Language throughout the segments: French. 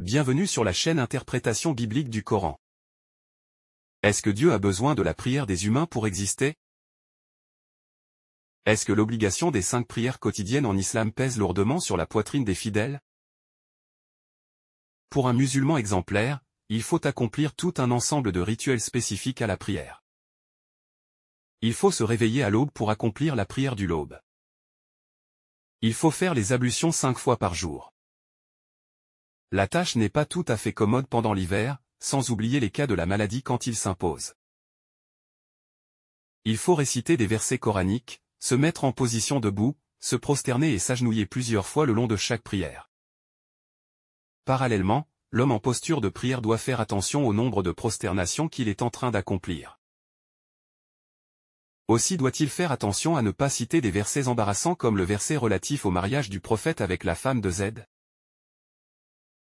Bienvenue sur la chaîne Interprétation biblique du Coran. Est-ce que Dieu a besoin de la prière des humains pour exister? Est-ce que l'obligation des 5 prières quotidiennes en islam pèse lourdement sur la poitrine des fidèles? Pour un musulman exemplaire, il faut accomplir tout un ensemble de rituels spécifiques à la prière. Il faut se réveiller à l'aube pour accomplir la prière du l'aube. Il faut faire les ablutions 5 fois par jour. La tâche n'est pas tout à fait commode pendant l'hiver, sans oublier les cas de la maladie quand il s'impose. Il faut réciter des versets coraniques, se mettre en position debout, se prosterner et s'agenouiller plusieurs fois le long de chaque prière. Parallèlement, l'homme en posture de prière doit faire attention au nombre de prosternations qu'il est en train d'accomplir. Aussi doit-il faire attention à ne pas citer des versets embarrassants comme le verset relatif au mariage du prophète avec la femme de Z.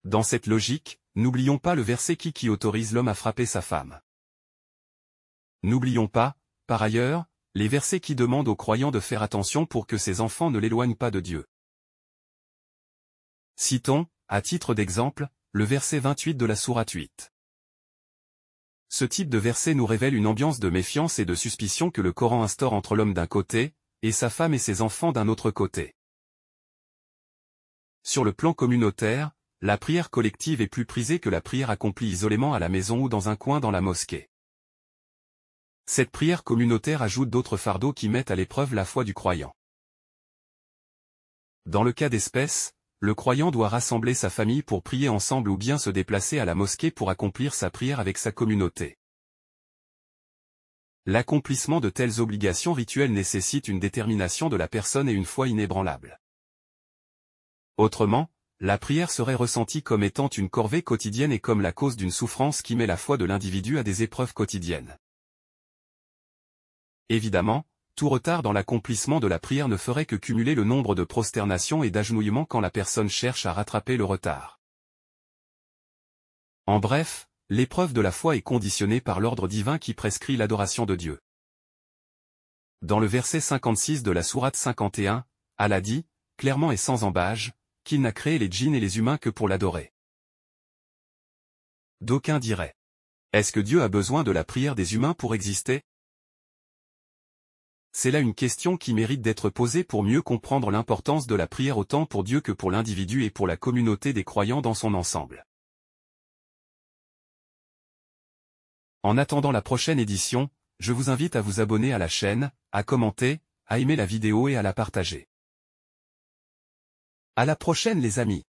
Dans cette logique, n'oublions pas le verset qui autorise l'homme à frapper sa femme. N'oublions pas, par ailleurs, les versets qui demandent aux croyants de faire attention pour que ses enfants ne l'éloignent pas de Dieu. Citons, à titre d'exemple, le verset 28 de la sourate 8. Ce type de verset nous révèle une ambiance de méfiance et de suspicion que le Coran instaure entre l'homme d'un côté, et sa femme et ses enfants d'un autre côté. Sur le plan communautaire, la prière collective est plus prisée que la prière accomplie isolément à la maison ou dans un coin dans la mosquée. Cette prière communautaire ajoute d'autres fardeaux qui mettent à l'épreuve la foi du croyant. Dans le cas d'espèce, le croyant doit rassembler sa famille pour prier ensemble ou bien se déplacer à la mosquée pour accomplir sa prière avec sa communauté. L'accomplissement de telles obligations rituelles nécessite une détermination de la personne et une foi inébranlable. Autrement, la prière serait ressentie comme étant une corvée quotidienne et comme la cause d'une souffrance qui met la foi de l'individu à des épreuves quotidiennes. Évidemment, tout retard dans l'accomplissement de la prière ne ferait que cumuler le nombre de prosternations et d'agenouillements quand la personne cherche à rattraper le retard. En bref, l'épreuve de la foi est conditionnée par l'ordre divin qui prescrit l'adoration de Dieu. Dans le verset 56 de la sourate 51, Allah dit, clairement et sans ambages, qu'il n'a créé les djinns et les humains que pour l'adorer. D'aucuns diraient: est-ce que Dieu a besoin de la prière des humains pour exister? C'est là une question qui mérite d'être posée pour mieux comprendre l'importance de la prière autant pour Dieu que pour l'individu et pour la communauté des croyants dans son ensemble. En attendant la prochaine édition, je vous invite à vous abonner à la chaîne, à commenter, à aimer la vidéo et à la partager. À la prochaine les amis.